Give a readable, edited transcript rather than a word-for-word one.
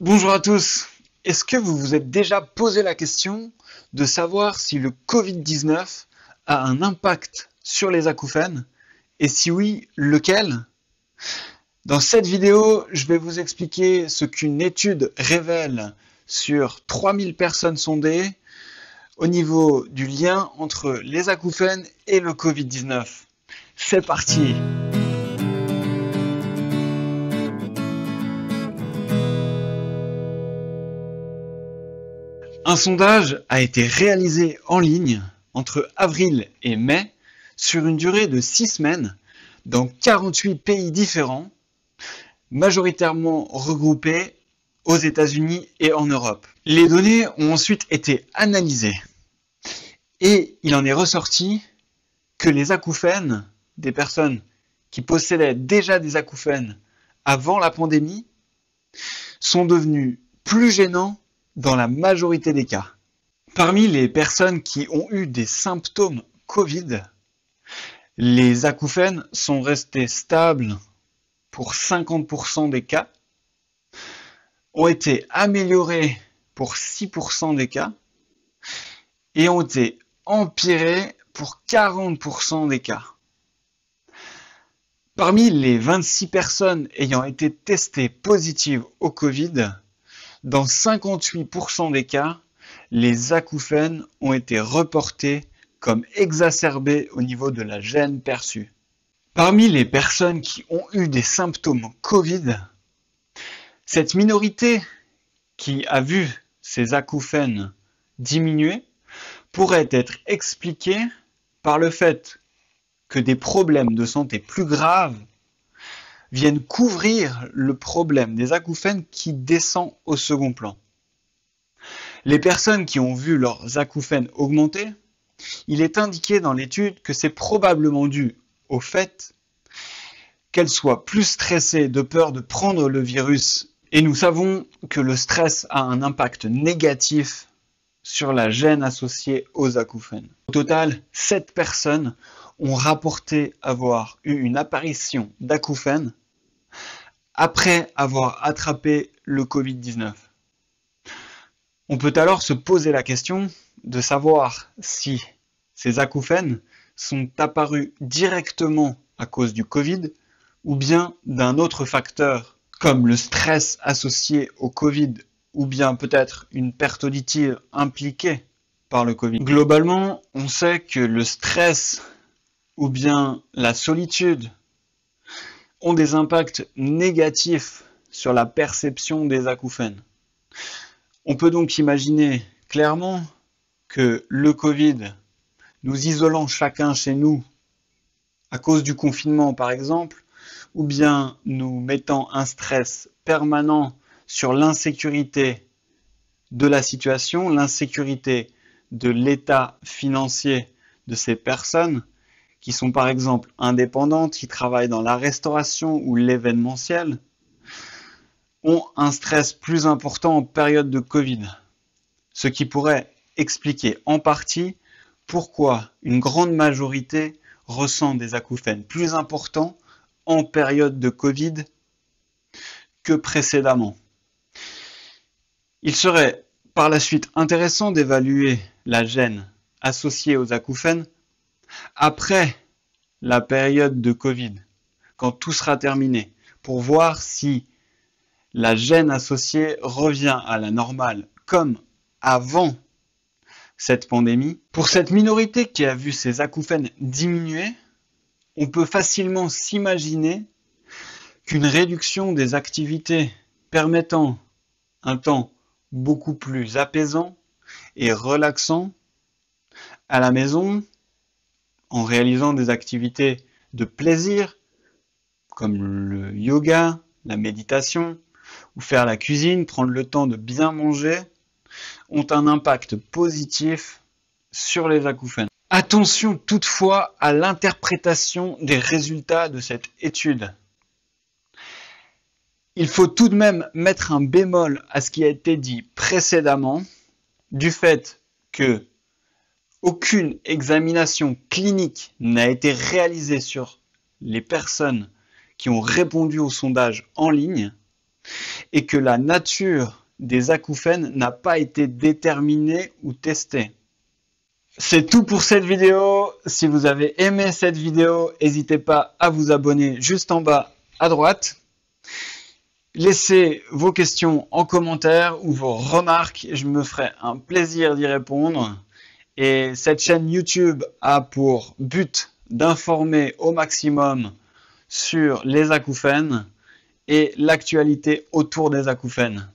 Bonjour à tous. Est-ce que vous vous êtes déjà posé la question de savoir si le Covid-19 a un impact sur les acouphènes? Et si oui, lequel? Dans cette vidéo, je vais vous expliquer ce qu'une étude révèle sur 3000 personnes sondées au niveau du lien entre les acouphènes et le Covid-19. C'est parti! Un sondage a été réalisé en ligne entre avril et mai sur une durée de 6 semaines dans 48 pays différents, majoritairement regroupés aux États-Unis et en Europe. Les données ont ensuite été analysées et il en est ressorti que les acouphènes des personnes qui possédaient déjà des acouphènes avant la pandémie sont devenus plus gênants dans la majorité des cas. Parmi les personnes qui ont eu des symptômes Covid, les acouphènes sont restés stables pour 50% des cas, ont été améliorés pour 6% des cas et ont été empirés pour 40% des cas. Parmi les 26 personnes ayant été testées positives au Covid, dans 58% des cas, les acouphènes ont été reportés comme exacerbés au niveau de la gêne perçue. Parmi les personnes qui ont eu des symptômes Covid, cette minorité qui a vu ces acouphènes diminuer pourrait être expliquée par le fait que des problèmes de santé plus graves viennent couvrir le problème des acouphènes qui descend au second plan. Les personnes qui ont vu leurs acouphènes augmenter, il est indiqué dans l'étude que c'est probablement dû au fait qu'elles soient plus stressées de peur de prendre le virus. Et nous savons que le stress a un impact négatif sur la gêne associée aux acouphènes. Au total, 7 personnes ont rapporté avoir eu une apparition d'acouphènes après avoir attrapé le Covid-19. On peut alors se poser la question de savoir si ces acouphènes sont apparus directement à cause du Covid ou bien d'un autre facteur comme le stress associé au Covid ou bien peut-être une perte auditive impliquée par le Covid. Globalement, on sait que le stress ou bien la solitude ont des impacts négatifs sur la perception des acouphènes. On peut donc imaginer clairement que le Covid, nous isolant chacun chez nous à cause du confinement par exemple, ou bien nous mettant un stress permanent sur l'insécurité de la situation, l'insécurité de l'état financier de ces personnes, qui sont par exemple indépendantes, qui travaillent dans la restauration ou l'événementiel, ont un stress plus important en période de Covid. Ce qui pourrait expliquer en partie pourquoi une grande majorité ressent des acouphènes plus importants en période de Covid que précédemment. Il serait par la suite intéressant d'évaluer la gêne associée aux acouphènes après la période de Covid, quand tout sera terminé, pour voir si la gêne associée revient à la normale comme avant cette pandémie. Pour cette minorité qui a vu ses acouphènes diminuer, on peut facilement s'imaginer qu'une réduction des activités permettant un temps beaucoup plus apaisant et relaxant à la maison, en réalisant des activités de plaisir, comme le yoga, la méditation, ou faire la cuisine, prendre le temps de bien manger, ont un impact positif sur les acouphènes. Attention toutefois à l'interprétation des résultats de cette étude. Il faut tout de même mettre un bémol à ce qui a été dit précédemment, du fait que aucune examination clinique n'a été réalisée sur les personnes qui ont répondu au sondage en ligne, et que la nature des acouphènes n'a pas été déterminée ou testée. C'est tout pour cette vidéo. Si vous avez aimé cette vidéo, n'hésitez pas à vous abonner juste en bas à droite. Laissez vos questions en commentaire ou vos remarques. Je me ferai un plaisir d'y répondre. Et cette chaîne YouTube a pour but d'informer au maximum sur les acouphènes et l'actualité autour des acouphènes.